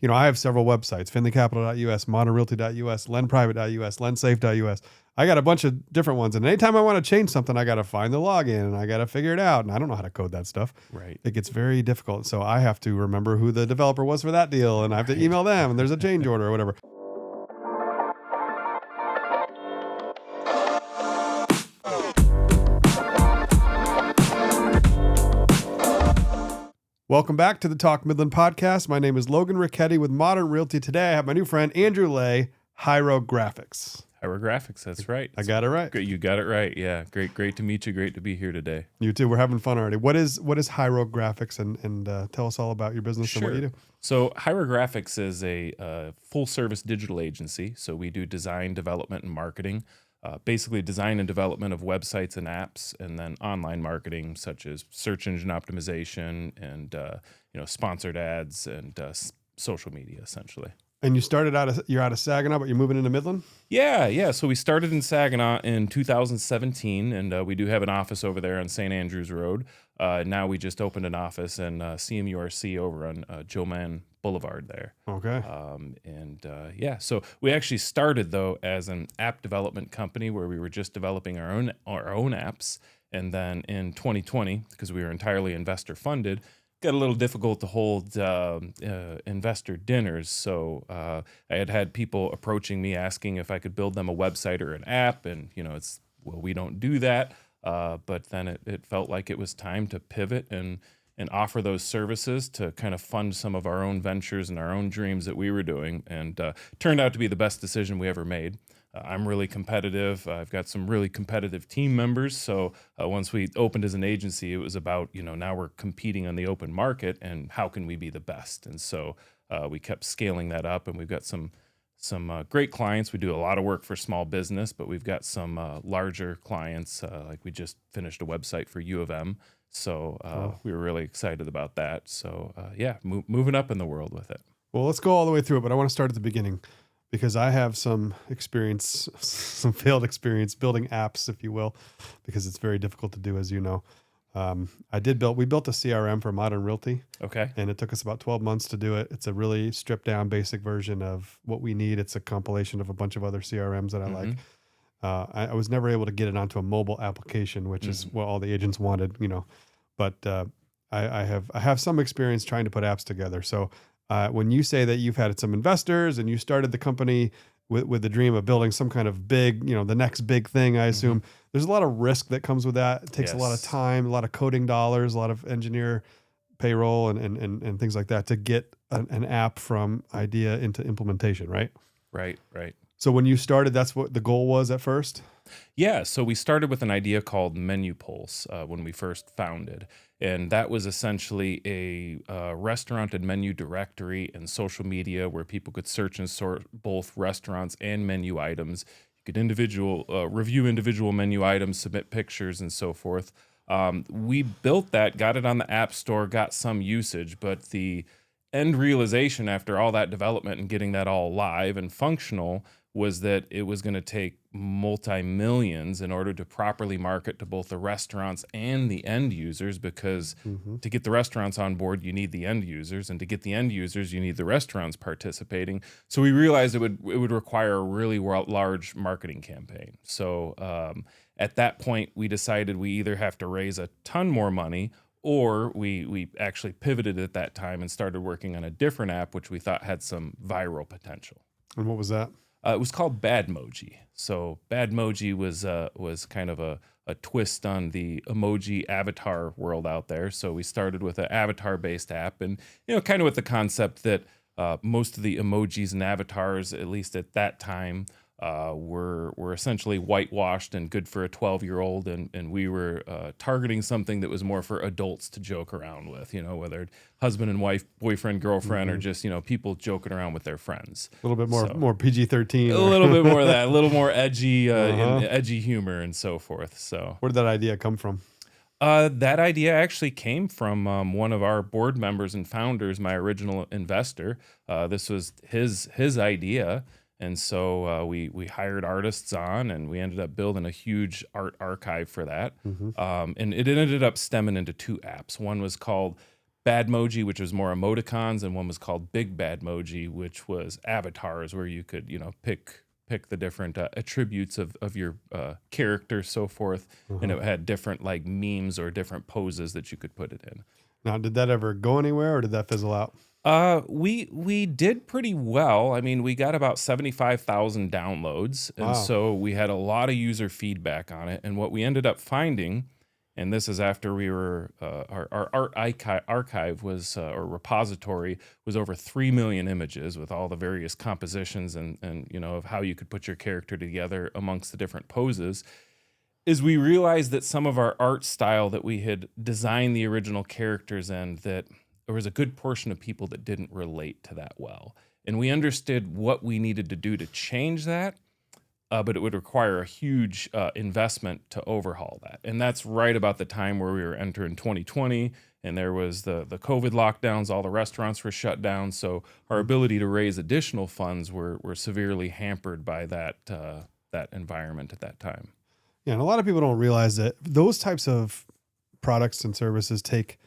I have several websites, finleycapital.us, modernrealty.us, lendprivate.us, lendsafe.us. I got a bunch of different ones. And anytime I want to change something, I got to find the login and I got to figure it out. And I don't know how to code that stuff. Right. It gets very difficult. So I have to remember who the developer was for that deal. And I have to email them and there's a change order or whatever. Welcome back to the Talk Midland podcast. My name is Logan Richetti with Modern Realty. Today I have my new friend, Andrew Lay, Hierographx. Hierographx, that's right. I got it right. Great, you got it right. Yeah, great to meet you. Great to be here today. You too. We're having fun already. What is Hierographx, and tell us all about your business and what you do. So Hierographx is a full-service digital agency. So we do design, development, and marketing. Basically design and development of websites and apps, and then online marketing such as search engine optimization and sponsored ads and social media essentially. And you're out of Saginaw, but you're moving into Midland? Yeah. So we started in Saginaw in 2017, and we do have an office over there on St. Andrews Road. Now we just opened an office in CMURC over on Joe Mann Boulevard there. Okay. So we actually started though as an app development company where we were just developing our own apps, and then in 2020, because we were entirely investor funded, got a little difficult to hold investor dinners. So I had people approaching me asking if I could build them a website or an app, and we don't do that. But then it felt like it was time to pivot and offer those services to kind of fund some of our own ventures and our own dreams that we were doing, and turned out to be the best decision we ever made. I'm really competitive. I've got some really competitive team members. So once we opened as an agency, it was about, now we're competing on the open market and how can we be the best? And so we kept scaling that up, and we've got some great clients. We do a lot of work for small business, but we've got some larger clients. Like we just finished a website for U of M. So we were really excited about that. So moving up in the world with it. Well, let's go all the way through it, but I want to start at the beginning because I have some experience, some failed experience building apps, if you will, because it's very difficult to do, as you know. We built a CRM for Modern Realty. Okay. And it took us about 12 months to do it. It's a really stripped down basic version of what we need. It's a compilation of a bunch of other CRMs that I like. I was never able to get it onto a mobile application, which is what all the agents wanted, but I have some experience trying to put apps together. So when you say that you've had some investors and you started the company with the dream of building some kind of big, the next big thing, I assume there's a lot of risk that comes with that. It takes a lot of time, a lot of coding dollars, a lot of engineer payroll and things like that to get an app from idea into implementation, right? Right. So when you started, that's what the goal was at first? Yeah, so we started with an idea called Menu Pulse when we first founded. And that was essentially a restaurant and menu directory and social media where people could search and sort both restaurants and menu items. You could review individual menu items, submit pictures, and so forth. We built that, got it on the App Store, got some usage, but the end realization after all that development and getting that all live and functional was that it was going to take multi-millions in order to properly market to both the restaurants and the end users, because to get the restaurants on board, you need the end users, and to get the end users, you need the restaurants participating. So we realized it would require a really large marketing campaign. So at that point, we decided we either have to raise a ton more money, or we actually pivoted at that time and started working on a different app, which we thought had some viral potential. And what was that? It was called Badmoji. So Badmoji was kind of a twist on the emoji avatar world out there. So we started with an avatar-based app, and kind of with the concept that most of the emojis and avatars, at least at that time, were essentially whitewashed and good for a 12-year-old, and we were targeting something that was more for adults to joke around with, whether husband and wife, boyfriend, girlfriend, or just, people joking around with their friends. A little bit more PG-13. A little bit more of that, a little more edgy, edgy humor and so forth. So where did that idea come from? That idea actually came from one of our board members and founders, my original investor. This was his idea. And so we hired artists on, and we ended up building a huge art archive for that. And it ended up stemming into two apps. One was called Badmoji, which was more emoticons, and one was called Big Badmoji, which was avatars, where you could, pick the different attributes of your character, so forth, and Uh-huh. it had different like memes or different poses that you could put it in. Now, did that ever go anywhere, or did that fizzle out? We did pretty well. I mean, we got about 75,000 downloads, and Wow. so we had a lot of user feedback on it. And what we ended up finding, and this is after we were our art archive was or repository was over 3 million images with all the various compositions and of how you could put your character together amongst the different poses. Is we realized that some of our art style that we had designed the original characters in, that there was a good portion of people that didn't relate to that well. And we understood what we needed to do to change that, but it would require a huge investment to overhaul that. And that's right about the time where we were entering 2020, and there was the COVID lockdowns, all the restaurants were shut down. So our ability to raise additional funds were severely hampered by that environment at that time. Yeah, and a lot of people don't realize that those types of products and services take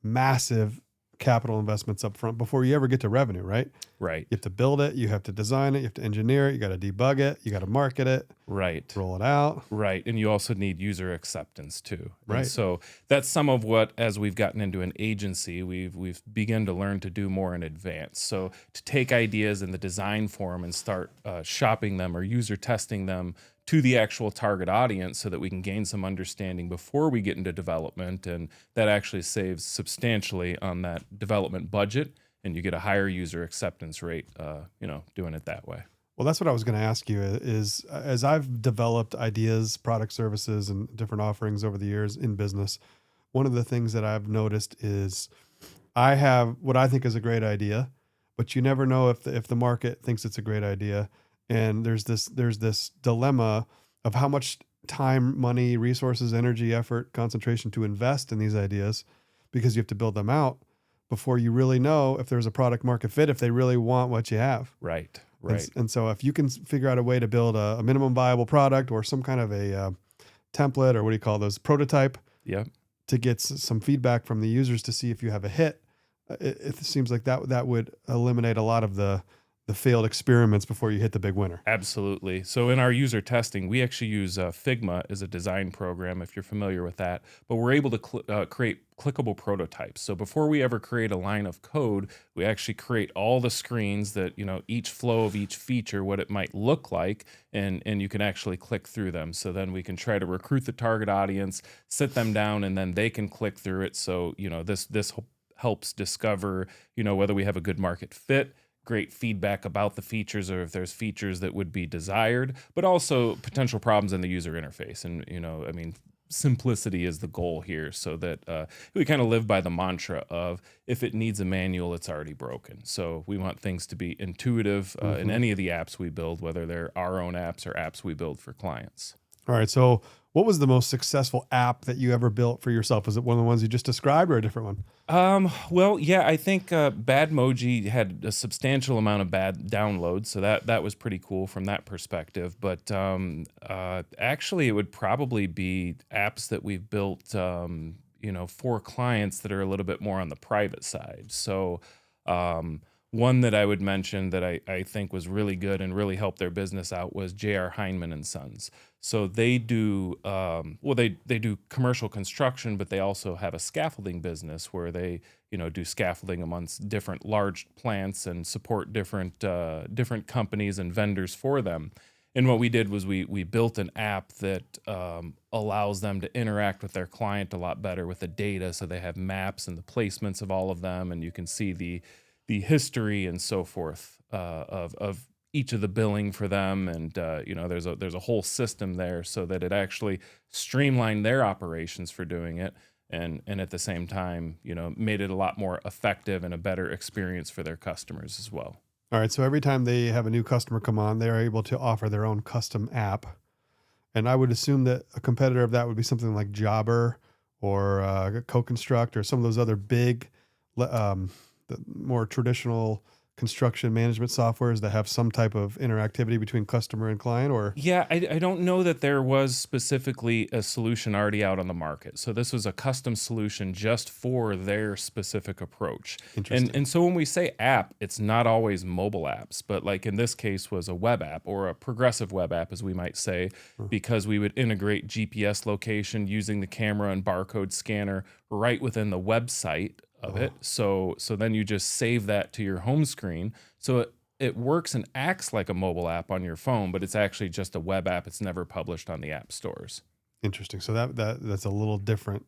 massive capital investments up front before you ever get to revenue, right? Right. You have to build it, you have to design it, you have to engineer it, you got to debug it, you got to market it, Right. roll it out. Right. And you also need user acceptance too. And Right. so that's some of what, as we've gotten into an agency, we've begun to learn to do more in advance. So to take ideas in the design form and start shopping them or user testing them to the actual target audience so that we can gain some understanding before we get into development. And that actually saves substantially on that development budget. And you get a higher user acceptance rate, doing it that way. Well, that's what I was going to ask you is as I've developed ideas, product services, and different offerings over the years in business, one of the things that I've noticed is I have what I think is a great idea, but you never know if the market thinks it's a great idea. And there's this dilemma of how much time, money, resources, energy, effort, concentration to invest in these ideas, because you have to build them out before you really know if there's a product market fit, if they really want what you have. Right. And, Right. and so if you can figure out a way to build a minimum viable product or some kind of a template, or what do you call those, prototype, Yeah. to get some feedback from the users to see if you have a hit, it seems like that would eliminate a lot of the failed experiments before you hit the big winner. Absolutely. So in our user testing, we actually use Figma as a design program, if you're familiar with that. But we're able to create clickable prototypes. So before we ever create a line of code, we actually create all the screens that, each flow of each feature, what it might look like, and you can actually click through them. So then we can try to recruit the target audience, sit them down, and then they can click through it. So, this helps discover, whether we have a good market fit, great feedback about the features, or if there's features that would be desired, but also potential problems in the user interface. And, simplicity is the goal here, so that we kind of live by the mantra of, if it needs a manual, it's already broken. So we want things to be intuitive in any of the apps we build, whether they're our own apps or apps we build for clients. All right. So what was the most successful app that you ever built for yourself? Was it one of the ones you just described, or a different one? Well, yeah, I think Badmoji had a substantial amount of bad downloads, so that was pretty cool from that perspective. But actually, it would probably be apps that we've built, for clients that are a little bit more on the private side. So one that I would mention that I think was really good and really helped their business out was J.R. Heineman and Sons. So they do they do commercial construction, but they also have a scaffolding business where they do scaffolding amongst different large plants and support different companies and vendors for them. And what we did was we built an app that allows them to interact with their client a lot better with the data. So they have maps and the placements of all of them, and you can see the history and so forth of each of the billing for them, and there's a whole system there so that it actually streamlined their operations for doing it, and at the same time made it a lot more effective and a better experience for their customers as well. All right. So every time they have a new customer come on, they're able to offer their own custom app. And I would assume that a competitor of that would be something like Jobber or Co-Construct or some of those other big, the more traditional construction management softwares that have some type of interactivity between customer and client, or Yeah, I don't know that there was specifically a solution already out on the market. So this was a custom solution just for their specific approach. And interesting. and so when we say app, it's not always mobile apps, but like in this case was a web app or a progressive web app, as we might say, because we would integrate GPS location using the camera and barcode scanner right within the website of it. So then you just save that to your home screen. So it works and acts like a mobile app on your phone, but it's actually just a web app. It's never published on the app stores. Interesting. So that's a little different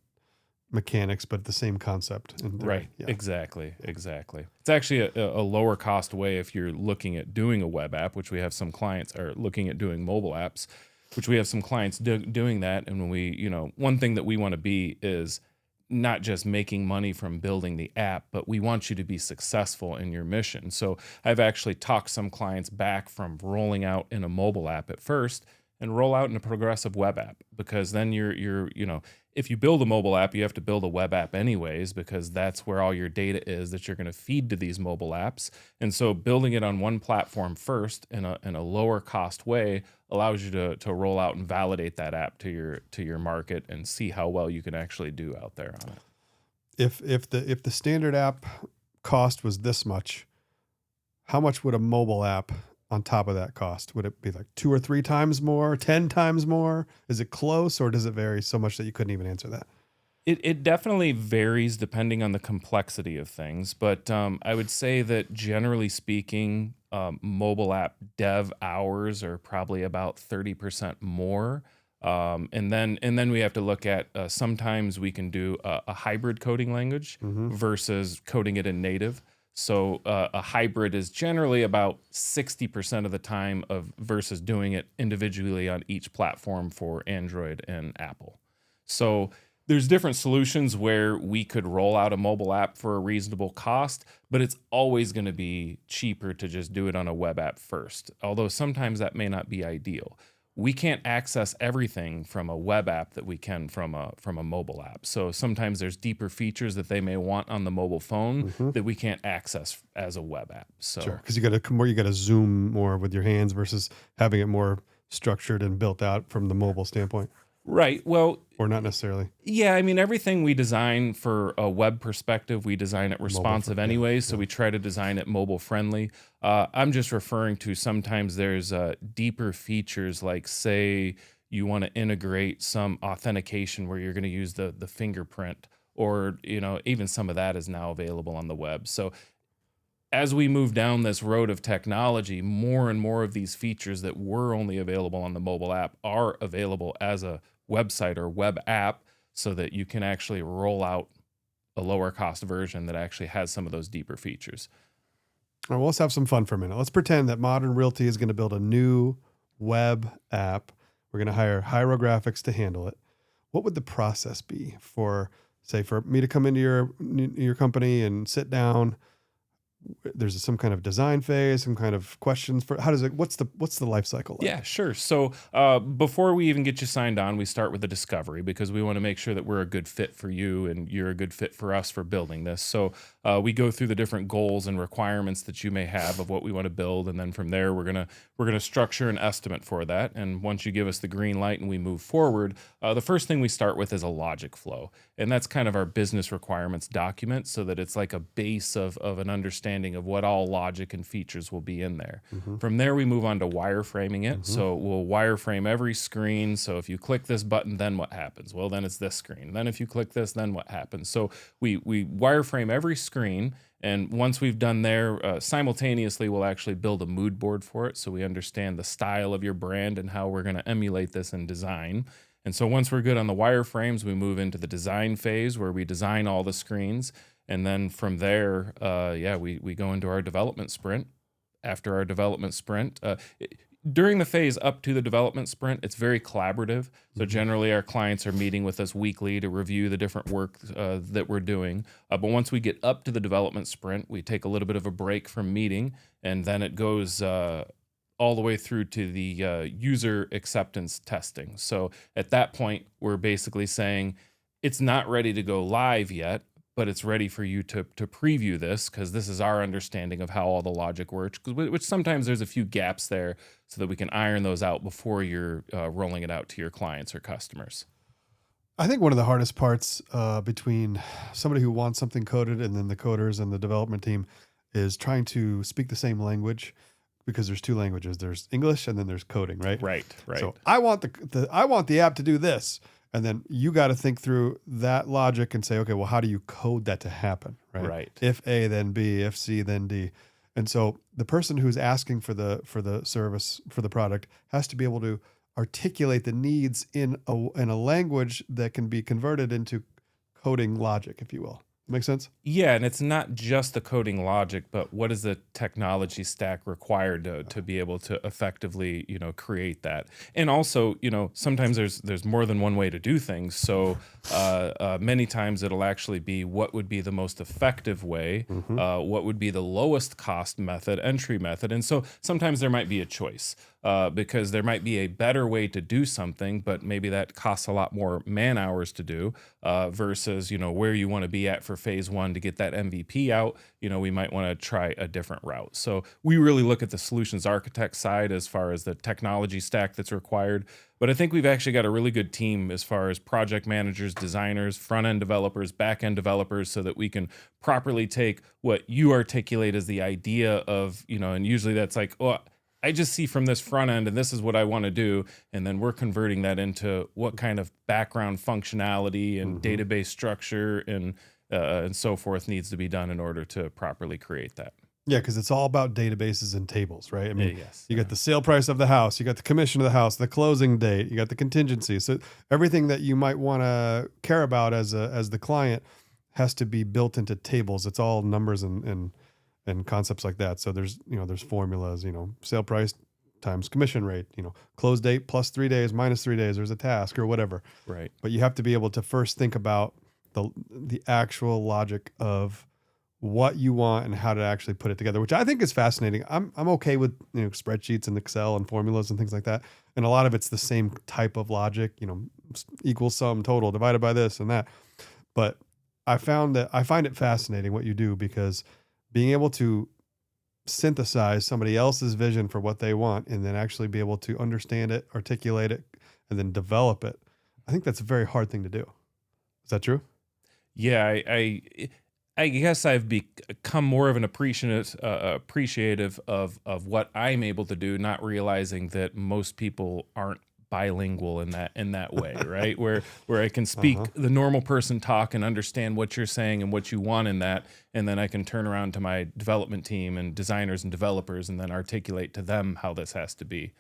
mechanics, but the same concept in theory. Right. Yeah. Exactly. Exactly. It's actually a lower cost way if you're looking at doing a web app, which we have some clients are looking at doing mobile apps, which we have some clients doing that. And when we, one thing that we want to be is not just making money from building the app, but we want you to be successful in your mission. So I've actually talked some clients back from rolling out in a mobile app at first and roll out in a progressive web app, because then if you build a mobile app, you have to build a web app anyways, because that's where all your data is that you're going to feed to these mobile apps. And so building it on one platform first in a lower cost way allows you to roll out and validate that app to your market and see how well you can actually do out there on it. If the standard app cost was this much, how much would a mobile app on top of that cost? Would it be like 2 or 3 times more, 10 times more? Is it close, or does it vary so much that you couldn't even answer that? It definitely varies depending on the complexity of things, but I would say that generally speaking, mobile app dev hours are probably about 30% more. And then we have to look at sometimes we can do a hybrid coding language versus coding it in native. So a hybrid is generally about 60% of the time versus doing it individually on each platform for Android and Apple. So there's different solutions where we could roll out a mobile app for a reasonable cost, but it's always going to be cheaper to just do it on a web app first. Although sometimes that may not be ideal. We can't access everything from a web app that we can from a mobile app. So sometimes there's deeper features that they may want on the mobile phone that we can't access as a web app. So Sure, because you got to zoom more with your hands versus having it more structured and built out from the mobile standpoint, right. Well, or not necessarily. yeah, I mean, everything we design for a web perspective, we design it responsive anyways, so we try to design it mobile friendly. I'm just referring to sometimes there's deeper features, like say you want to integrate some authentication where you're going to use the fingerprint, or even some of that is now available on the web. So as we move down this road of technology, more and more of these features that were only available on the mobile app are available as a website or web app, so that you can actually roll out a lower cost version that actually has some of those deeper features. All right, well, let's have some fun for a minute. Let's pretend that Modern Realty is going to build a new web app. We're going to hire Hierographx to handle it. What would the process be for me to come into your company and sit down? There's some kind of design phase, some kind of questions for what's the life cycle like? Yeah, sure. So before we even get you signed on, we start with the discovery, because we want to make sure that we're a good fit for you and you're a good fit for us for building this. So we go through the different goals and requirements that you may have of what we want to build, and then from there we're gonna structure an estimate for that. And once you give us the green light and we move forward, the first thing we start with is a logic flow, and that's kind of our business requirements document, so that it's like a base of an understanding of what all logic and features will be in there. From there, we move on to wireframing it. So we'll wireframe every screen. So if you click this button, then what happens? Well, then it's this screen. Then if you click this, then what happens? So we wireframe every screen. And once we've done there, simultaneously, we'll actually build a mood board for it, so we understand the style of your brand and how we're going to emulate this in design. And so once we're good on the wireframes, we move into the design phase, where we design all the screens. And then from there, we go into our development sprint. After our development sprint, during the phase up to the development sprint, it's very collaborative. So generally, our clients are meeting with us weekly to review the different work that we're doing. But once we get up to the development sprint, we take a little bit of a break from meeting, and then it goes all the way through to the user acceptance testing. So at that point, we're basically saying it's not ready to go live yet, but it's ready for you to preview this because this is our understanding of how all the logic works. Which sometimes there's a few gaps there, so that we can iron those out before you're rolling it out to your clients or customers. I think one of the hardest parts between somebody who wants something coded and then the coders and the development team is trying to speak the same language, because there's two languages. There's English and then there's coding, right? Right. So I want I want the app to do this. And then you got to think through that logic and say, okay, well, how do you code that to happen? Right. Right. If A, then B, if C, then D. And so the person who's asking for the service, for the product, has to be able to articulate the needs in a language that can be converted into coding logic, if you will. Make sense? Yeah, and it's not just the coding logic, but what is the technology stack required to be able to effectively, create that? And also, sometimes there's more than one way to do things. So many times it'll actually be what would be the most effective way, what would be the lowest cost method, entry method. And so sometimes there might be a choice. Because there might be a better way to do something, but maybe that costs a lot more man hours to do versus, where you want to be at for phase one to get that MVP out. We might want to try a different route. So we really look at the solutions architect side as far as the technology stack that's required. But I think we've actually got a really good team as far as project managers, designers, front-end developers, back-end developers, so that we can properly take what you articulate as the idea of, and usually that's like, oh, I just see from this front end and this is what I want to do. And then we're converting that into what kind of background functionality and database structure and so forth needs to be done in order to properly create that. Yeah, because it's all about databases and tables, right? I mean, yes, you got the sale price of the house, you got the commission of the house, the closing date, you got the contingency. So everything that you might want to care about as the client has to be built into tables. It's all numbers and concepts like that. So there's formulas, sale price times commission rate, close date plus 3 days minus 3 days. There's a task or whatever. Right. But you have to be able to first think about the actual logic of what you want and how to actually put it together, which I think is fascinating. I'm okay with spreadsheets and Excel and formulas and things like that. And a lot of it's the same type of logic, equal sum total divided by this and that. But I find it fascinating what you do, because being able to synthesize somebody else's vision for what they want and then actually be able to understand it, articulate it, and then develop it, I think that's a very hard thing to do. Is that true? Yeah, I guess I've become more of an appreciative of what I'm able to do, not realizing that most people aren't bilingual in that way, right? Where I can speak the normal person talk and understand what you're saying and what you want in that, and then I can turn around to my development team and designers and developers and then articulate to them how this has to be.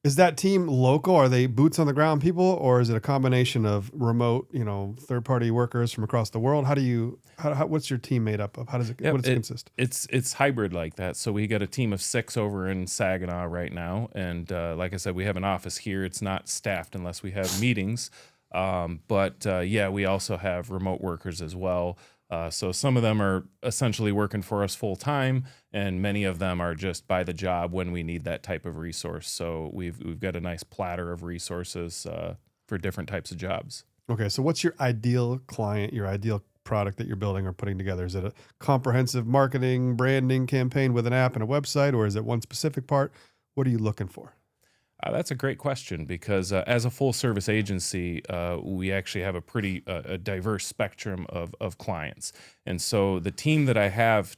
Is that team local? Are they boots on the ground people, or is it a combination of remote, third-party workers from across the world? What's your team made up of? What does it consist? It's hybrid like that. So we got a team of 6 over in Saginaw right now. And like I said, we have an office here. It's not staffed unless we have meetings. But we also have remote workers as well. So some of them are essentially working for us full time, and many of them are just by the job when we need that type of resource. So we've got a nice platter of resources for different types of jobs. Okay, so what's your ideal client, your ideal product that you're building or putting together? Is it a comprehensive marketing, branding campaign with an app and a website, or is it one specific part? What are you looking for? That's a great question, because as a full service agency, we actually have a pretty a diverse spectrum of clients. And so the team that I have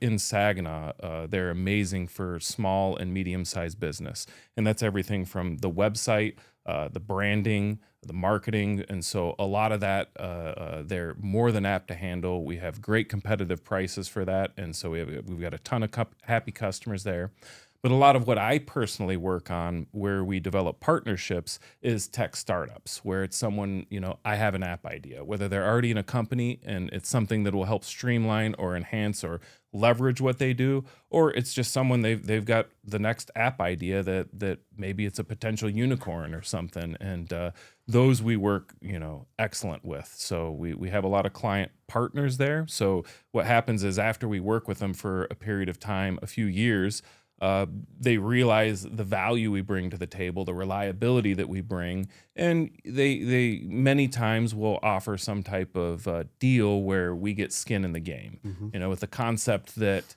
in Saginaw, they're amazing for small and medium sized business. And that's everything from the website, the branding, the marketing. And so a lot of that, they're more than apt to handle. We have great competitive prices for that. And so we've got a ton of happy customers there. But a lot of what I personally work on, where we develop partnerships, is tech startups, where it's someone, I have an app idea, whether they're already in a company and it's something that will help streamline or enhance or leverage what they do, or it's just someone they've got the next app idea that maybe it's a potential unicorn or something. And those we work, excellent with. So we have a lot of client partners there. So what happens is, after we work with them for a period of time, a few years, they realize the value we bring to the table, the reliability that we bring, and they many times will offer some type of deal where we get skin in the game. With the concept that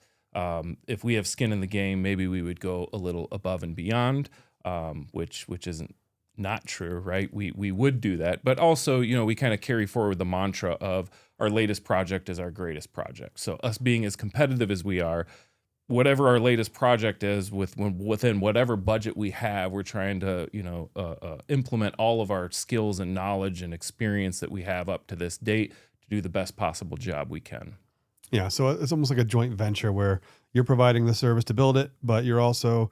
if we have skin in the game, maybe we would go a little above and beyond, which isn't not true, right? We would do that, but also, we kind of carry forward the mantra of our latest project is our greatest project. So us being as competitive as we are, whatever our latest project is, within whatever budget we have, we're trying to implement all of our skills and knowledge and experience that we have up to this date to do the best possible job we can. Yeah, so it's almost like a joint venture where you're providing the service to build it, but you're also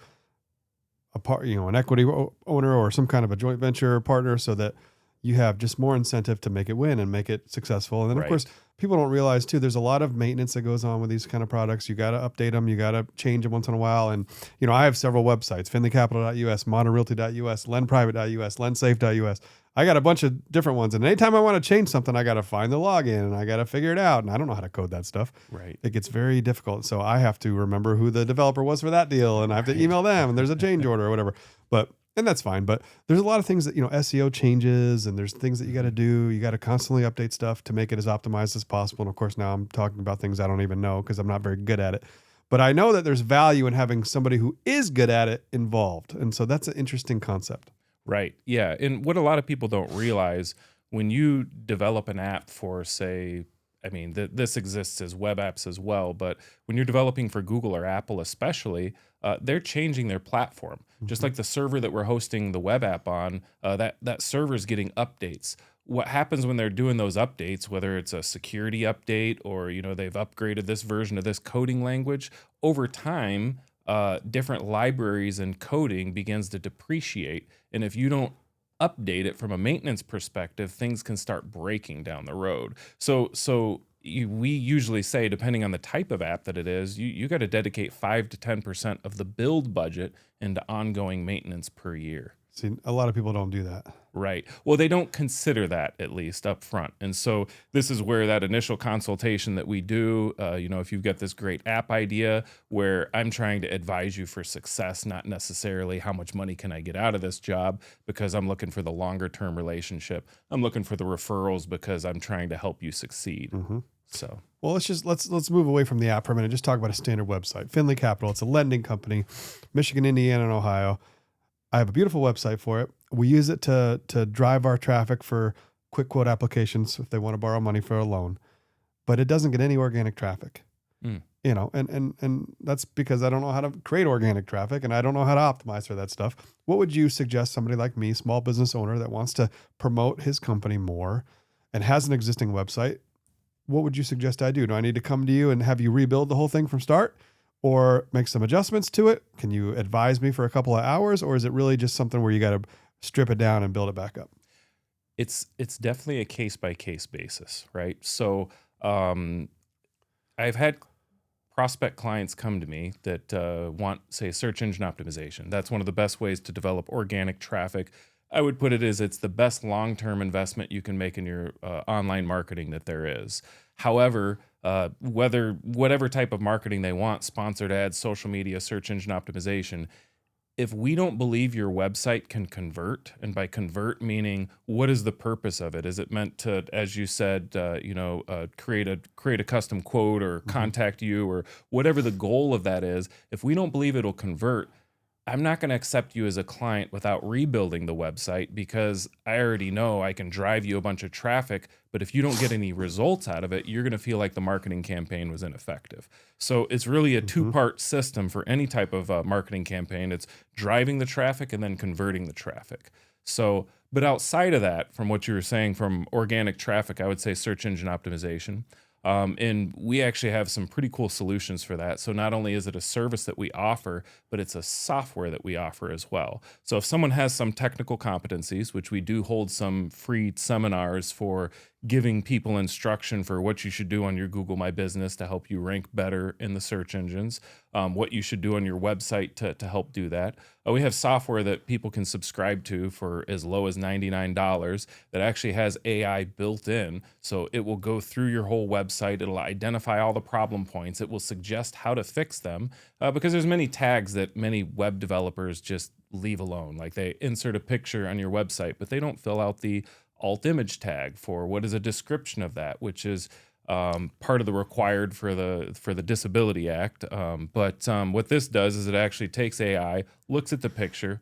a part, an equity owner or some kind of a joint venture partner, so that you have just more incentive to make it win and make it successful. And then, of course, people don't realize too, there's a lot of maintenance that goes on with these kind of products. You got to update them. You got to change them once in a while. And, I have several websites: finleycapital.us, modernrealty.us, lendprivate.us, lendsafe.us. I got a bunch of different ones. And anytime I want to change something, I got to find the login and I got to figure it out. And I don't know how to code that stuff. Right. It gets very difficult. So I have to remember who the developer was for that deal, and I have to email them, and there's a change order or whatever. And that's fine. But there's a lot of things that, SEO changes, and there's things that you got to do. You got to constantly update stuff to make it as optimized as possible. And of course, now I'm talking about things I don't even know because I'm not very good at it. But I know that there's value in having somebody who is good at it involved. And so that's an interesting concept. Right. Yeah. And what a lot of people don't realize, when you develop an app for, say, this exists as web apps as well, but when you're developing for Google or Apple especially, they're changing their platform. Just like the server that we're hosting the web app on, that server is getting updates. What happens when they're doing those updates, whether it's a security update or they've upgraded this version of this coding language, over time, different libraries and coding begins to depreciate. And if you don't update it from a maintenance perspective, things can start breaking down the road. We usually say, depending on the type of app that it is, you got to dedicate 5 to 10% of the build budget into ongoing maintenance per year. See, a lot of people don't do that. Right. Well, they don't consider that, at least up front. And so this is where that initial consultation that we do, if you've got this great app idea, where I'm trying to advise you for success, not necessarily how much money can I get out of this job, because I'm looking for the longer term relationship. I'm looking for the referrals because I'm trying to help you succeed. So, well, let's move away from the app for a minute. Just talk about a standard website. Finley Capital. It's a lending company, Michigan, Indiana, and Ohio. I have a beautiful website for it. We use it to drive our traffic for quick quote applications if they want to borrow money for a loan, but it doesn't get any organic traffic. And that's because I don't know how to create organic traffic, and I don't know how to optimize for that stuff. What would you suggest somebody like me, small business owner that wants to promote his company more and has an existing website? What would you suggest I do? Do I need to come to you and have you rebuild the whole thing from start, or make some adjustments to it? Can you advise me for a couple of hours, or is it really just something where you got to strip it down and build it back up? It's definitely a case by case basis, right? So I've had prospect clients come to me that want, say, search engine optimization. That's one of the best ways to develop organic traffic. I would put it as it's the best long-term investment you can make in your online marketing that there is. However, whatever type of marketing they want, sponsored ads, social media, search engine optimization, if we don't believe your website can convert, and by convert meaning what is the purpose of it? Is it meant to, as you said, create a custom quote or contact you, or whatever the goal of that is? If we don't believe it'll convert, I'm not going to accept you as a client without rebuilding the website, because I already know I can drive you a bunch of traffic, but if you don't get any results out of it, you're going to feel like the marketing campaign was ineffective. So it's really a two-part system for any type of marketing campaign. It's driving the traffic and then converting the traffic. So, but outside of that, from what you were saying, from organic traffic, I would say search engine optimization. And we actually have some pretty cool solutions for that. So not only is it a service that we offer, but it's a software that we offer as well. So if someone has some technical competencies, which we do hold some free seminars for giving people instruction for what you should do on your Google My Business to help you rank better in the search engines, what you should do on your website to help do that. We have software that people can subscribe to for as low as $99 that actually has AI built in. So it will go through your whole website. It'll identify all the problem points. It will suggest how to fix them because there's many tags that many web developers just leave alone. Like they insert a picture on your website, but they don't fill out the alt image tag for what is a description of that, which is part of the required for the Disability Act. But what this does is it actually takes AI, looks at the picture,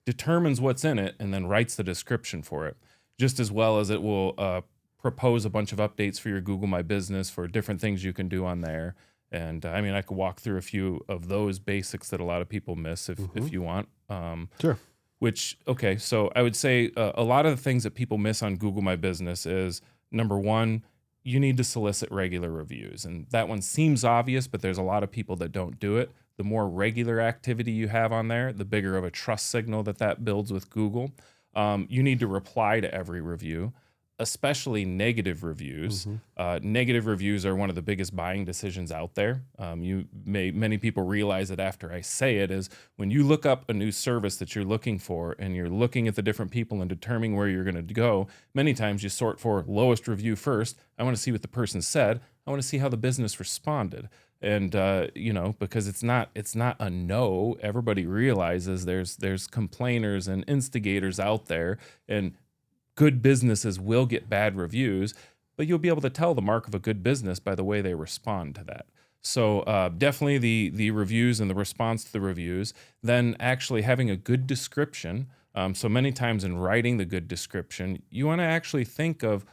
determines what's in it, and then writes the description for it, just as well as it will propose a bunch of updates for your Google My Business for different things you can do on there. And I mean, I could walk through a few of those basics that a lot of people miss if you want. Sure. Okay, so I would say a lot of the things that people miss on Google My Business is, number one, you need to solicit regular reviews. And that one seems obvious, but there's a lot of people that don't do it. The more regular activity you have on there, the bigger of a trust signal that builds with Google. You need to reply to every review, especially negative reviews. Negative reviews are one of the biggest buying decisions out there. Many people realize it after I say it, is when you look up a new service that you're looking for and you're looking at the different people and determining where you're going to go, many times you sort for lowest review first. I want to see what the person said. I want to see how the business responded. And because it's not a no. Everybody realizes there's complainers and instigators out there, and good businesses will get bad reviews, but you'll be able to tell the mark of a good business by the way they respond to that. So definitely the reviews and the response to the reviews, then actually having a good description. So many times in writing the good description, you want to actually think of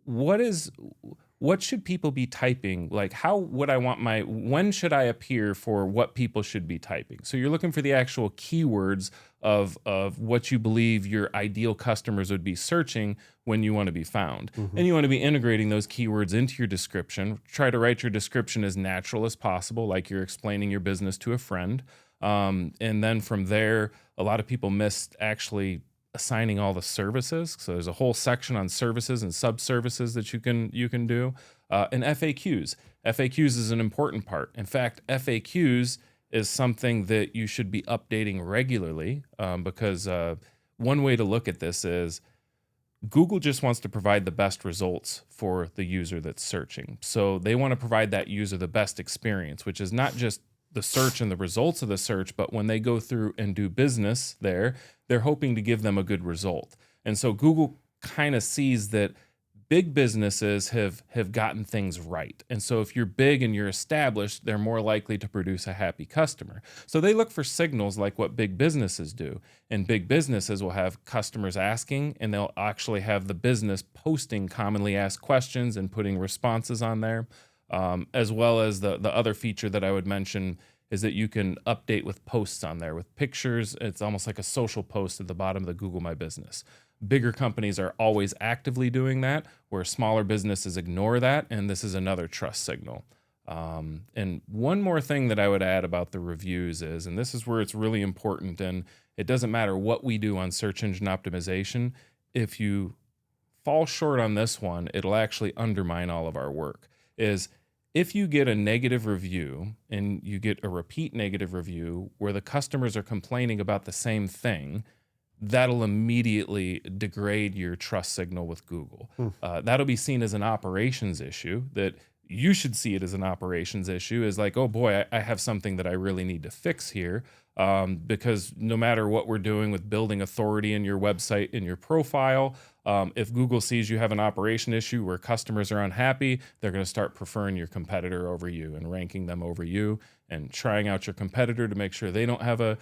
what should people be typing? Like, how would I want when should I appear for what people should be typing? So you're looking for the actual keywords of what you believe your ideal customers would be searching when you want to be found. And you want to be integrating those keywords into your description. Try to write your description as natural as possible, like you're explaining your business to a friend. And then from there, a lot of people missed actually assigning all the services. So there's a whole section on services and sub-services that you can do. And FAQs. FAQs is an important part. In fact, FAQs is something that you should be updating regularly because one way to look at this is Google just wants to provide the best results for the user that's searching. So they want to provide that user the best experience, which is not just the search and the results of the search, but when they go through and do business there, they're hoping to give them a good result. And so Google kind of sees that big businesses have gotten things right. And so if you're big and you're established, they're more likely to produce a happy customer. So they look for signals like what big businesses do. And big businesses will have customers asking, and they'll actually have the business posting commonly asked questions and putting responses on there. As well as the other feature that I would mention is that you can update with posts on there with pictures. It's almost like a social post at the bottom of the Google My Business. Bigger companies are always actively doing that, where smaller businesses ignore that, and this is another trust signal. And one more thing that I would add about the reviews is, and this is where it's really important, and it doesn't matter what we do on search engine optimization, if you fall short on this one, it'll actually undermine all of our work. Is if you get a negative review and you get a repeat negative review where the customers are complaining about the same thing, that'll immediately degrade your trust signal with Google. That'll be seen as an operations issue, that you should see it as an operations issue, is like, oh boy, I have something that I really need to fix here. Because no matter what we're doing with building authority in your website, in your profile, if Google sees you have an operation issue where customers are unhappy, they're going to start preferring your competitor over you and ranking them over you and trying out your competitor to make sure they don't have an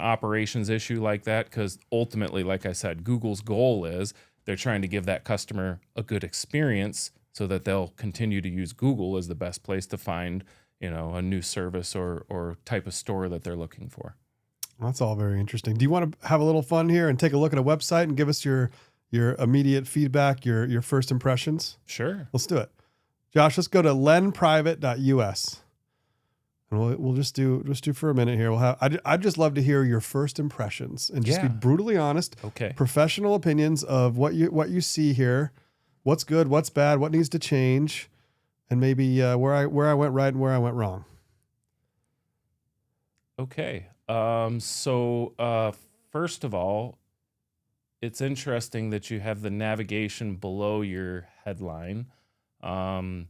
operations issue like that. Because ultimately, like I said, Google's goal is they're trying to give that customer a good experience so that they'll continue to use Google as the best place to find a new service or type of store that they're looking for. That's all very interesting. Do you want to have a little fun here and take a look at a website and give us your immediate feedback, your first impressions? Sure. Let's do it. Josh, let's go to lenprivate.us. And we'll just do for a minute here. I'd just love to hear your first impressions and just be Yeah. brutally honest, Okay. professional opinions of what you see here, what's good, what's bad, what needs to change, and maybe where I went right and where I went wrong. Okay. First of all, it's interesting that you have the navigation below your headline. Um,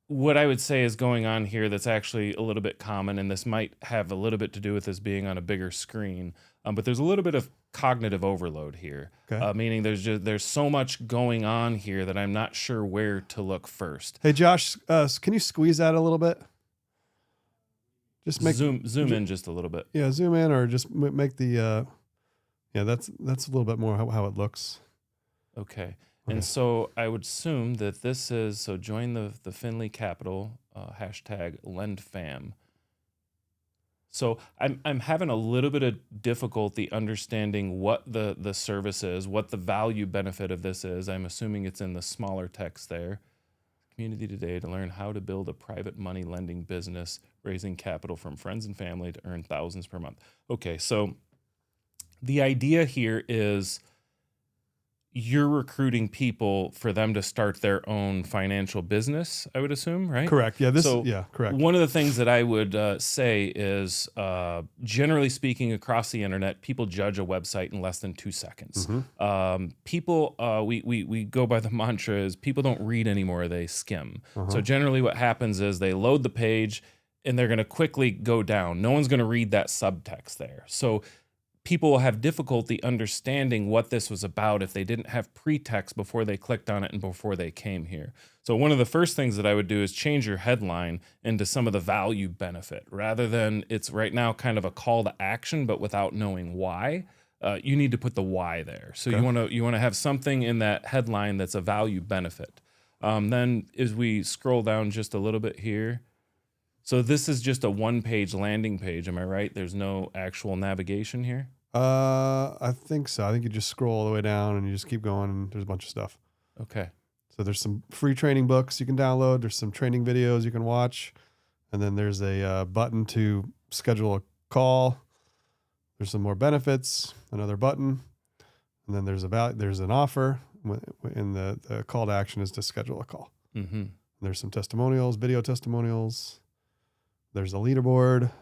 what I would say is going on here that's actually a little bit common, and this might have a little bit to do with this being on a bigger screen, but there's a little bit of cognitive overload here, Okay. meaning there's so much going on here that I'm not sure where to look first. Hey Josh, can you squeeze that a little bit? Just make Zoom in just a little bit. Yeah, zoom in or just make the yeah, that's a little bit more how it looks. Okay. And so I would assume that this is, so join the Finley Capital, hashtag LendFam. So I'm having a little bit of difficulty understanding what the service is, what the value benefit of this is. I'm assuming it's in the smaller text there. Community today to learn how to build a private money lending business, raising capital from friends and family to earn thousands per month. Okay, so the idea here is you're recruiting people for them to start their own financial business, I would assume, right? Correct. Yeah, correct. One of the things that I would say is, generally speaking, across the internet, people judge a website in less than 2 seconds. People, we go by the mantra is people don't read anymore, they skim. So generally what happens is they load the page and they're going to quickly go down. No one's going to read that subtext there. So people will have difficulty understanding what this was about if they didn't have pretext before they clicked on it and before they came here. So one of the first things that I would do is change your headline into some of the value benefit rather than it's right now kind of a call to action, but without knowing why. You need to put the why there. So you want to have something in that headline that's a value benefit. Then as we scroll down just a little bit here, so this is just a one-page landing page. Am I right? There's no actual navigation here. I think so. I think you just scroll all the way down and you just keep going and there's a bunch of stuff. Okay. So there's some free training books you can download. There's some training videos you can watch. And then there's a button to schedule a call. There's some more benefits, another button. And then there's an offer. And the call to action is to schedule a call. Mm-hmm. There's some testimonials, video testimonials. There's a leaderboard.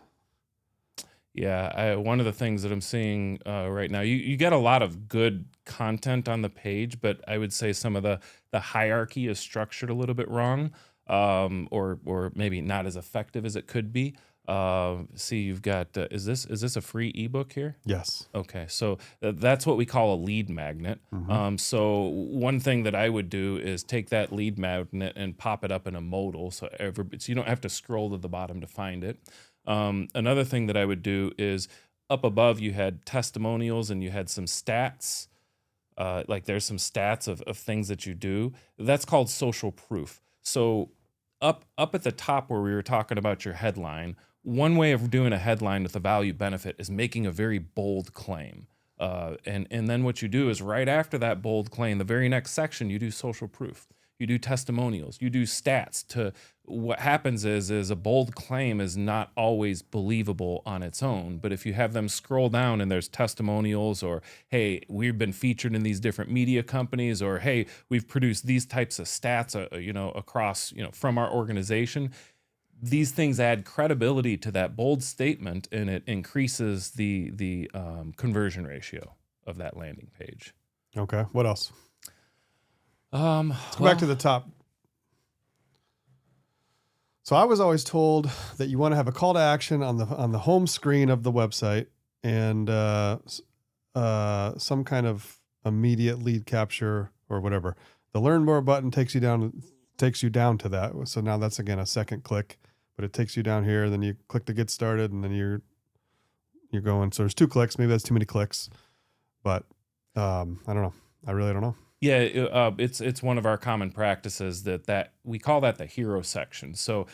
Yeah, one of the things that I'm seeing right now, you get a lot of good content on the page, but I would say some of the hierarchy is structured a little bit wrong, or maybe not as effective as it could be. See, you've got is this a free ebook here? Yes. Okay, so that's what we call a lead magnet. So one thing that I would do is take that lead magnet and pop it up in a modal, so you don't have to scroll to the bottom to find it. Another thing that I would do is up above you had testimonials and you had some stats. Like there's some stats of things that you do. That's called social proof. So up at the top where we were talking about your headline, one way of doing a headline with a value benefit is making a very bold claim. And then what you do is right after that bold claim, the very next section, you do social proof. You do testimonials, you do stats. What happens is a bold claim is not always believable on its own, but if you have them scroll down and there's testimonials or, hey, we've been featured in these different media companies, or, hey, we've produced these types of stats, across, from our organization, these things add credibility to that bold statement and it increases the conversion ratio of that landing page. Okay. What else? Let's go back to the top. So I was always told that you want to have a call to action on the home screen of the website and some kind of immediate lead capture or whatever. The learn more button takes you down to that. So now that's again a second click, but it takes you down here. And then you click to get started, and then you're going. So there's 2 clicks. Maybe that's too many clicks, but I don't know. I really don't know. Yeah, it's one of our common practices that we call that the hero section. So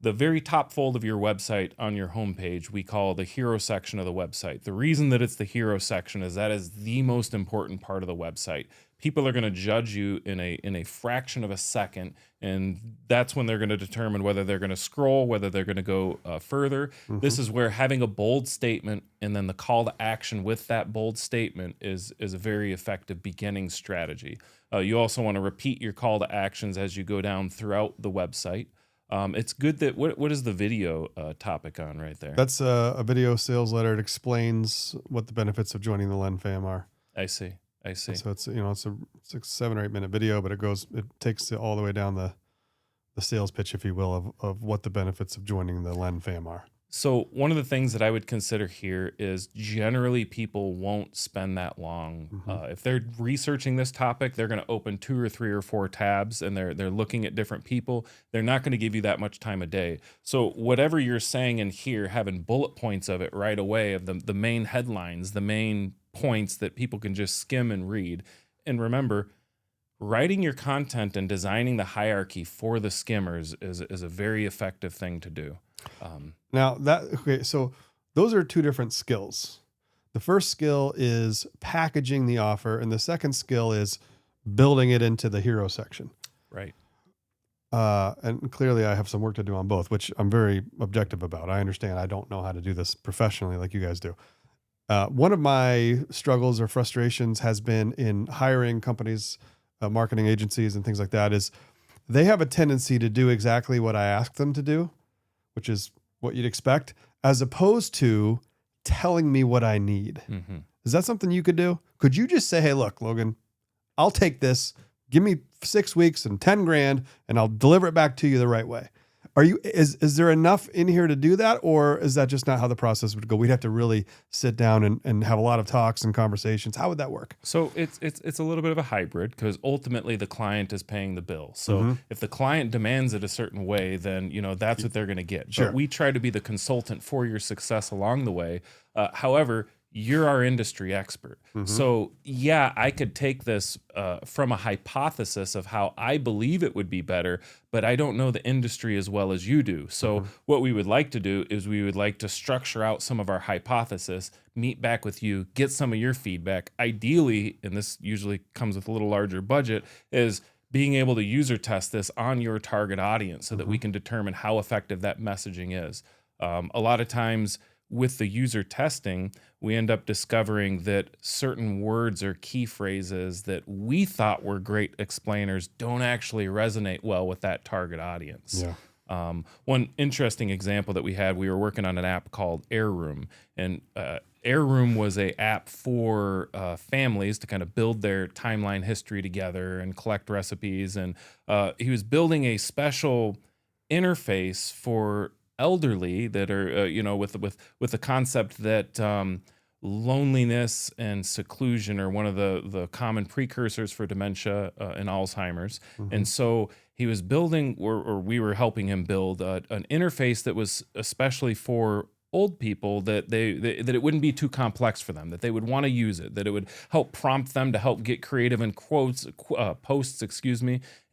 the very top fold of your website on your homepage, we call the hero section of the website. The reason that it's the hero section is that is the most important part of the website. people are going to judge you in a fraction of a second, and that's when they're going to determine whether they're going to scroll, whether they're going to go further. This is where having a bold statement and then the call to action with that bold statement is a very effective beginning strategy. You also want to repeat your call to actions as you go down throughout the website. It's good that what is the video topic on right there? That's a video sales letter. It explains what the benefits of joining the Len fam are. I see. So it's it's a 7 or 8 minute video, but it takes it all the way down the sales pitch, if you will, of what the benefits of joining the Len fam are. So one of the things that I would consider here is generally people won't spend that long. If they're researching this topic, they're going to open 2 or 3 or 4 tabs and they're looking at different people. They're not going to give you that much time a day. So whatever you're saying in here, having bullet points of it right away, of the main headlines, the main points that people can just skim and read. And remember, writing your content and designing the hierarchy for the skimmers is a very effective thing to do. So those are 2 different skills. The first skill is packaging the offer, and the second skill is building it into the hero section. Right. And clearly I have some work to do on both, which I'm very objective about. I understand I don't know how to do this professionally like you guys do. One of my struggles or frustrations has been in hiring companies, marketing agencies and things like that, is they have a tendency to do exactly what I ask them to do, which is what you'd expect, as opposed to telling me what I need. Is that something you could do? Could you just say, hey, look, Logan, I'll take this, give me 6 weeks and 10 grand and I'll deliver it back to you the right way? Is there enough in here to do that? Or is that just not how the process would go? We'd have to really sit down and have a lot of talks and conversations. How would that work? So it's a little bit of a hybrid, because ultimately the client is paying the bill. So if the client demands it a certain way, then that's what they're going to get. Sure. But we try to be the consultant for your success along the way. However, you're our industry expert. So yeah, I could take this from a hypothesis of how I believe it would be better, but I don't know the industry as well as you do. So what we would like to do is we would like to structure out some of our hypothesis, meet back with you, get some of your feedback. Ideally, and this usually comes with a little larger budget, is being able to user test this on your target audience so that we can determine how effective that messaging is. A lot of times with the user testing, we end up discovering that certain words or key phrases that we thought were great explainers don't actually resonate well with that target audience. One interesting example that we were working on an app called Airroom, and Airroom was a app for families to kind of build their timeline history together and collect recipes. And he was building a special interface for elderly that are, with the concept that loneliness and seclusion are one of the common precursors for dementia and Alzheimer's. And so he was building, or we were helping him build an interface that was especially for old people, that that it wouldn't be too complex for them, that they would want to use it, that it would help prompt them to help get creative in posts,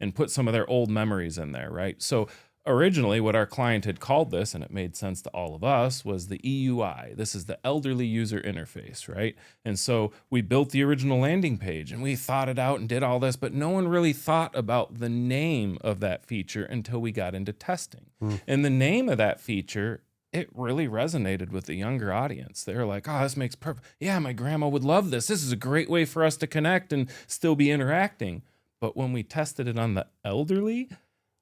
and put some of their old memories in there, right? So originally, what our client had called this, and it made sense to all of us, was the EUI. This is the elderly user interface, right? And so we built the original landing page and we thought it out and did all this, but no one really thought about the name of that feature until we got into testing. And the name of that feature, it really resonated with the younger audience. They were like, oh, this makes perfect. Yeah, my grandma would love this. This is a great way for us to connect and still be interacting. But when we tested it on the elderly,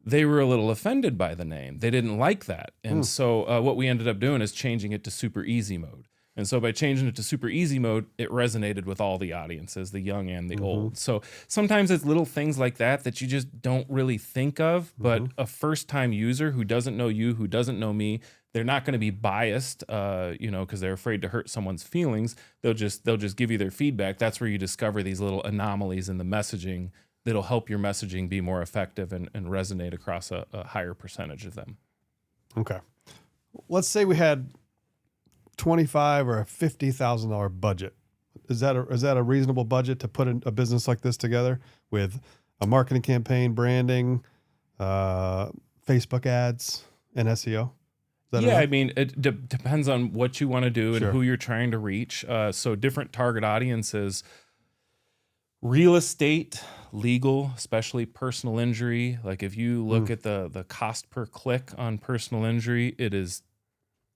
they were a little offended by the name. They didn't like that. And so what we ended up doing is changing it to super easy mode. And so by changing it to super easy mode, it resonated with all the audiences, the young and the old. So sometimes it's little things like that you just don't really think of. But a first-time user who doesn't know you, who doesn't know me, they're not going to be biased, because they're afraid to hurt someone's feelings. They'll just give you their feedback. That's where you discover these little anomalies in the messaging that'll help your messaging be more effective and resonate across a higher percentage of them. Okay. Let's say we had $25,000 or a $50,000 budget. Is that a reasonable budget to put a business like this together with a marketing campaign, branding, Facebook ads, and SEO? Yeah, enough? I mean, it depends on what you want to do and who you're trying to reach. So different target audiences Real estate, legal, especially personal injury. Like if you look Mm. at the cost per click on personal injury, it is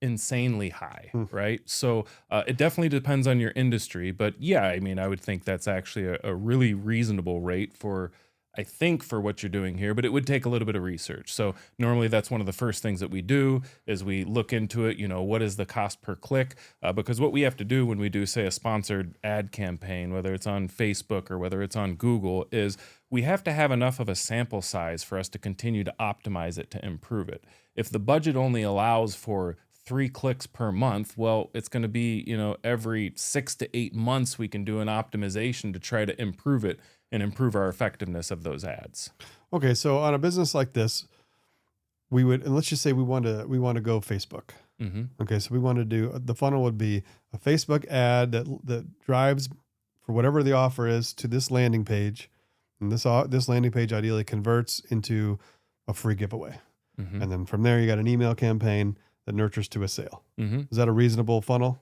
insanely high, Mm. right? So it definitely depends on your industry, but yeah, I mean, I would think that's actually a really reasonable rate for, I think, for what you're doing here, but it would take a little bit of research. So normally that's one of the first things that we do is we look into it, what is the cost per click? Because what we have to do when we do, say, a sponsored ad campaign, whether it's on Facebook or whether it's on Google, is we have to have enough of a sample size for us to continue to optimize it to improve it. If the budget only allows for 3 clicks per month, well, it's going to be, every 6 to 8 months we can do an optimization to try to improve it and improve our effectiveness of those ads. Okay, so on a business like this, we would, and let's just say we want to go Facebook. Mm-hmm. Okay, so we want to do, the funnel would be a Facebook ad that drives for whatever the offer is to this landing page, and this landing page ideally converts into a free giveaway, Mm-hmm. and then from there you got an email campaign that nurtures to a sale. Mm-hmm. Is that a reasonable funnel?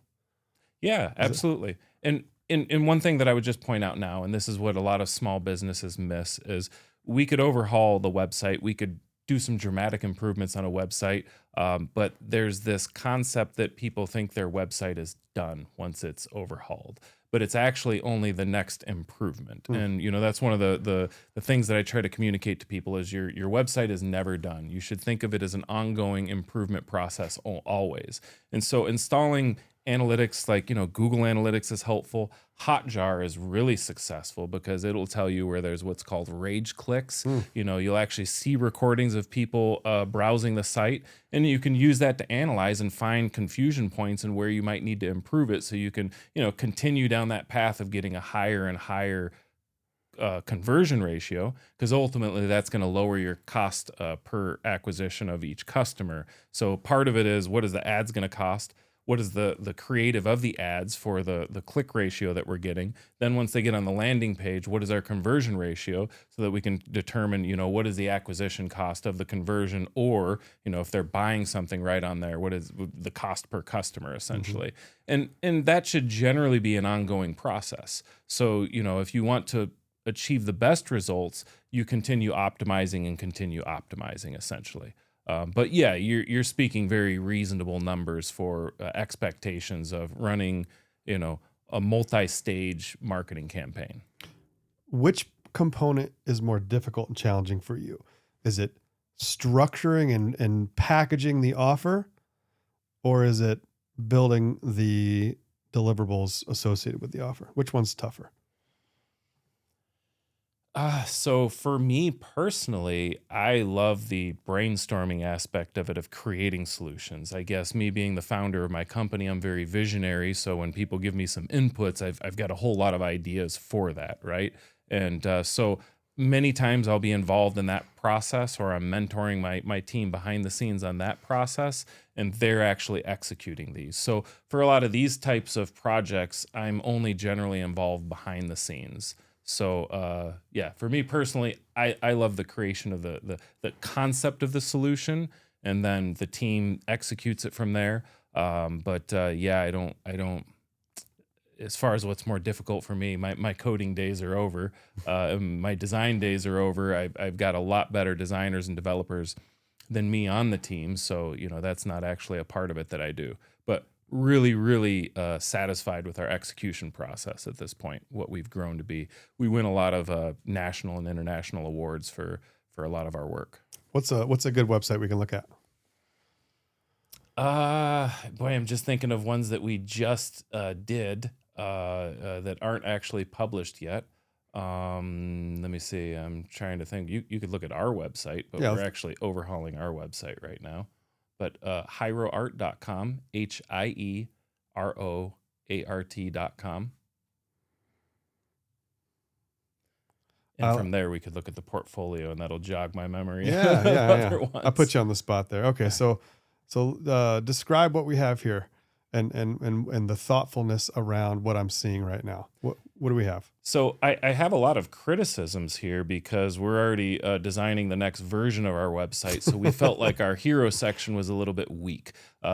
Yeah, absolutely. And one thing that I would just point out now, and this is what a lot of small businesses miss, is we could overhaul the website. We could do some dramatic improvements on a website, but there's this concept that people think their website is done once it's overhauled. But it's actually only the next improvement. And that's one of the things that I try to communicate to people is your website is never done. You should think of it as an ongoing improvement process always. And so installing analytics like Google Analytics is helpful. Hotjar is really successful because it'll tell you where there's what's called rage clicks. You'll actually see recordings of people browsing the site, and you can use that to analyze and find confusion points and where you might need to improve it, so you can continue down that path of getting a higher and higher conversion ratio, because ultimately that's going to lower your cost per acquisition of each customer. So part of it is, what is the ads going to cost? What is the creative of the ads for the click ratio that we're getting? Then once they get on the landing page, what is our conversion ratio, so that we can determine, what is the acquisition cost of the conversion, or, if they're buying something right on there, what is the cost per customer essentially? And that should generally be an ongoing process. So, if you want to achieve the best results, you continue optimizing essentially. But yeah, you're speaking very reasonable numbers for expectations of running, a multi-stage marketing campaign. Which component is more difficult and challenging for you? Is it structuring and packaging the offer, or is it building the deliverables associated with the offer? Which one's tougher? So for me personally, I love the brainstorming aspect of it, of creating solutions. I guess me being the founder of my company, I'm very visionary. So when people give me some inputs, I've got a whole lot of ideas for that, right? And so many times I'll be involved in that process, or I'm mentoring my team behind the scenes on that process, and they're actually executing these. So for a lot of these types of projects, I'm only generally involved behind the scenes. So yeah, for me personally, I love the creation of the concept of the solution, and then the team executes it from there. But yeah, I don't. As far as what's more difficult for me, my coding days are over. My design days are over. I've got a lot better designers and developers than me on the team, so that's not actually a part of it that I do. But really, really satisfied with our execution process at this point, what we've grown to be. We win a lot of national and international awards for a lot of our work. What's a good website we can look at? Boy, I'm just thinking of ones that we just did that aren't actually published yet. Let me see. I'm trying to think. You could look at our website, but Yeah, we're actually overhauling our website right now. But hieroart.com, HIEROART.com. And from there, we could look at the portfolio, and that'll jog my memory. Yeah. I put you on the spot there. Okay, so describe what we have here, and the thoughtfulness around what I'm seeing right now. what do we have? So I have a lot of criticisms here because we're already designing the next version of our website. So we felt like our hero section was a little bit weak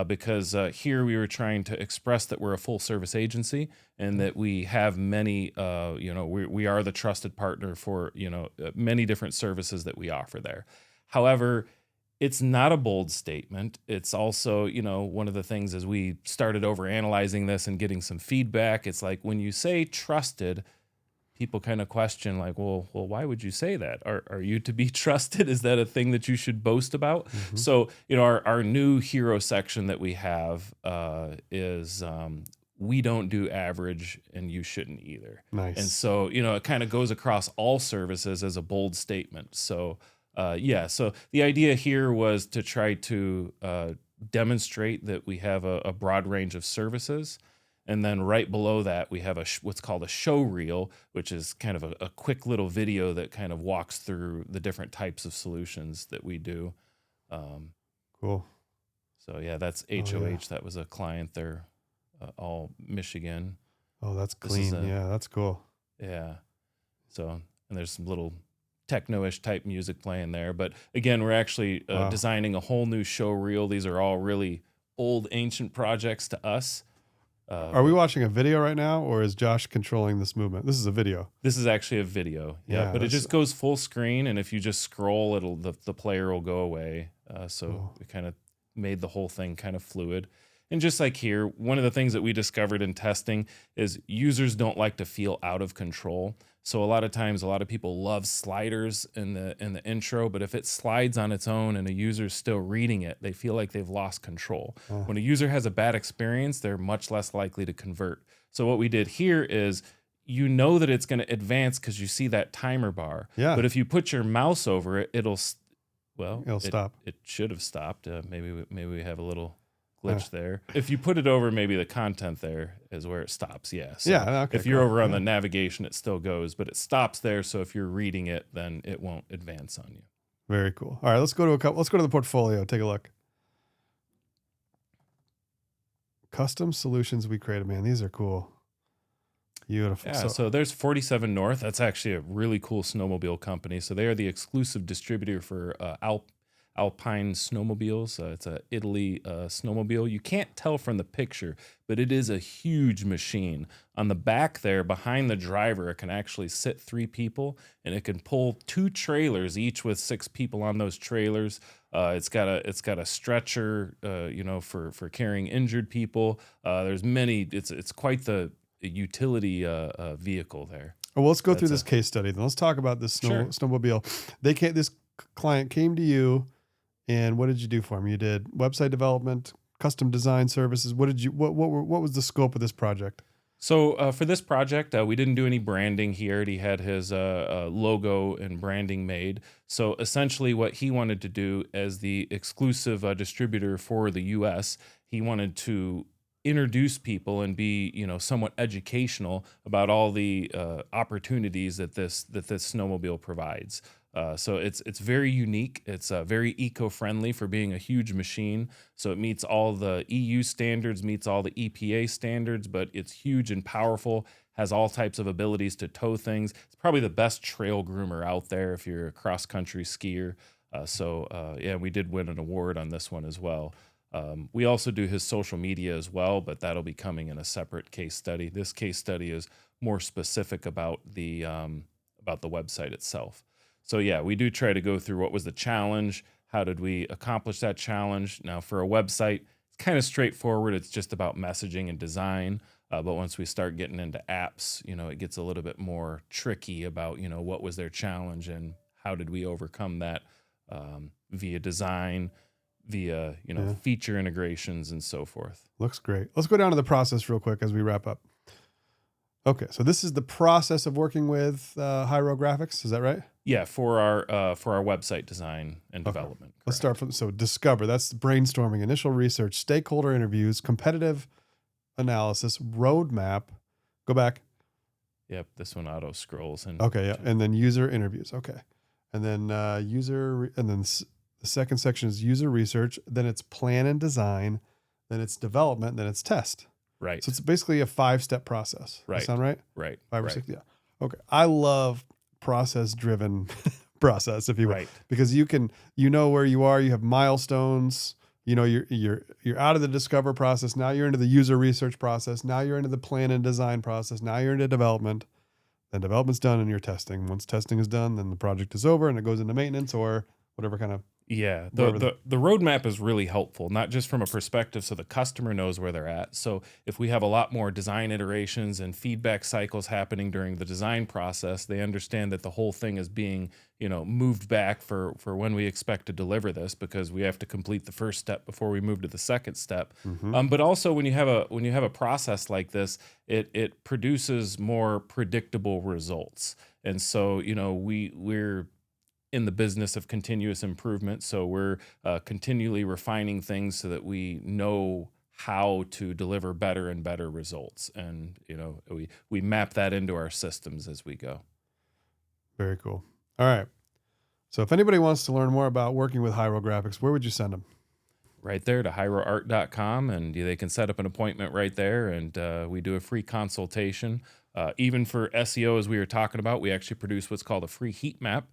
because here we were trying to express that we're a full service agency and that we have many, we are the trusted partner for, many different services that we offer there. However, it's not a bold statement. It's also, one of the things as we started over analyzing this and getting some feedback, it's like when you say trusted, people kind of question like, well, why would you say that? Are you to be trusted? Is that a thing that you should boast about? Mm-hmm. So, our new hero section that we have is we don't do average and you shouldn't either. Nice. And so, it kind of goes across all services as a bold statement. So, so the idea here was to try to demonstrate that we have a broad range of services. And then right below that, we have what's called a show reel, which is kind of a quick little video that kind of walks through the different types of solutions that we do. Cool. So yeah, that's HOH. Yeah. That was a client. They're all Michigan. Oh, that's clean. Yeah, that's cool. Yeah. So, and there's some little techno-ish type music playing there. But again, we're actually designing a whole new show reel. These are all really old, ancient projects to us. Are we watching a video right now, or is Josh controlling this movement? This is a video. This is actually a video. Yeah, but it just goes full screen, and if you just scroll, the player will go away. So we kind of made the whole thing kind of fluid. And just like here, one of the things that we discovered in testing is users don't like to feel out of control. So a lot of times, a lot of people love sliders in the intro, but if it slides on its own and a user's still reading it, they feel like they've lost control. When a user has a bad experience, they're much less likely to convert. So what we did here is, that it's going to advance because you see that timer bar. Yeah. But if you put your mouse over it, it'll stop. It should have stopped. Maybe we have a little glitch there. If you put it over, maybe the content there is where it stops. Yeah. So okay, if you're over on the navigation, it still goes, but it stops there. So if you're reading it, then it won't advance on you. Very cool. All right, let's go to the portfolio. Take a look. Custom solutions we created, man. These are cool. Beautiful. Yeah, so there's 47 North. That's actually a really cool snowmobile company. So they are the exclusive distributor for Alpine snowmobiles. It's a Italy snowmobile. You can't tell from the picture, but it is a huge machine. On the back there, behind the driver, it can actually sit 3 people, and it can pull 2 trailers, each with 6 people on those trailers. It's got a stretcher, for carrying injured people. There's many. It's quite the utility vehicle there. Well, let's go through this case study. Then let's talk about this snowmobile. This client came to you. And what did you do for him? You did website development, custom design services. What was the scope of this project? So for this project, we didn't do any branding. He already had his logo and branding made. So essentially what he wanted to do as the exclusive distributor for the US, he wanted to introduce people and be, somewhat educational about all the opportunities that this snowmobile provides. So it's very unique. It's very eco-friendly for being a huge machine. So it meets all the EU standards, meets all the EPA standards, but it's huge and powerful, has all types of abilities to tow things. It's probably the best trail groomer out there if you're a cross-country skier. We did win an award on this one as well. We also do his social media as well, but that'll be coming in a separate case study. This case study is more specific about the website itself. So yeah, we do try to go through what was the challenge, how did we accomplish that challenge. Now for a website, it's kind of straightforward. It's just about messaging and design. But once we start getting into apps, it gets a little bit more tricky about, what was their challenge and how did we overcome that via design, via, feature integrations and so forth. Looks great. Let's go down to the process real quick as we wrap up. Okay, so this is the process of working with Hierographx. Is that right? Yeah, for our website design and development. Correct. Let's start from discover. That's brainstorming, initial research, stakeholder interviews, competitive analysis, roadmap. Go back. Yep, this one auto scrolls and and then user interviews. Okay, and then the second section is user research. Then it's plan and design. Then it's development. Then it's test. Right. So it's basically a 5-step process. Does that Right. sound right? Right. 5 or Right. 6? Yeah. Okay. I love process-driven process, if you will, Right. because you know where you are. You have milestones. You know, you're out of the discover process. Now you're into the user research process. Now you're into the plan and design process. Now you're into development. Then development's done and you're testing. Once testing is done, then the project is over and it goes into maintenance or whatever kind of Yeah, wherever the roadmap is really helpful, not just from a perspective so the customer knows where they're at. So if we have a lot more design iterations and feedback cycles happening during the design process, they understand that the whole thing is being, moved back for when we expect to deliver this, because we have to complete the first step before we move to the second step. But also when you have a process like this, it produces more predictable results. And so, we're in the business of continuous improvement. So we're continually refining things so that we know how to deliver better and better results. And, we map that into our systems as we go. Very cool. All right. So if anybody wants to learn more about working with Hierographx, where would you send them? Right there to hieroart.com, and they can set up an appointment right there, and we do a free consultation. Even for SEO, as we were talking about, we actually produce what's called a free heat map.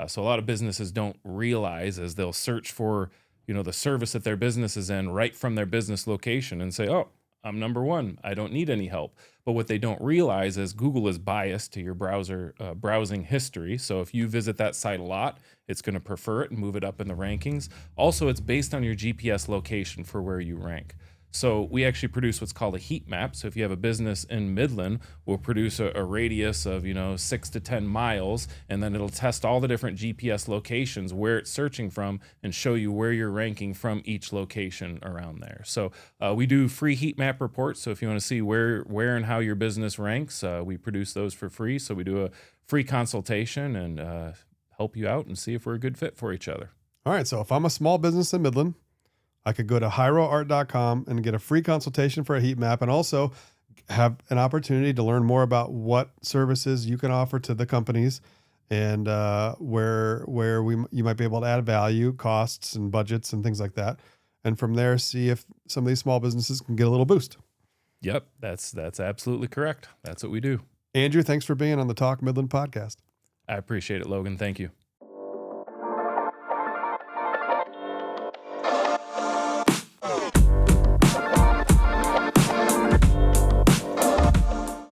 So a lot of businesses don't realize, as they'll search for, the service that their business is in right from their business location and say, oh, I'm number one, I don't need any help. But what they don't realize is Google is biased to your browser browsing history. So if you visit that site a lot, it's going to prefer it and move it up in the rankings. Also, it's based on your GPS location for where you rank. So we actually produce what's called a heat map. So if you have a business in Midland, we'll produce a radius of 6 to 10 miles, and then it'll test all the different GPS locations where it's searching from and show you where you're ranking from each location around there. So we do free heat map reports. So if you want to see where and how your business ranks, we produce those for free. So we do a free consultation and help you out and see if we're a good fit for each other. All right. So if I'm a small business in Midland, I could go to hieroart.com and get a free consultation for a heat map, and also have an opportunity to learn more about what services you can offer to the companies, and where you might be able to add value, costs and budgets and things like that. And from there, see if some of these small businesses can get a little boost. Yep, that's absolutely correct. That's what we do. Andrew, thanks for being on the Talk Midland podcast. I appreciate it, Logan. Thank you.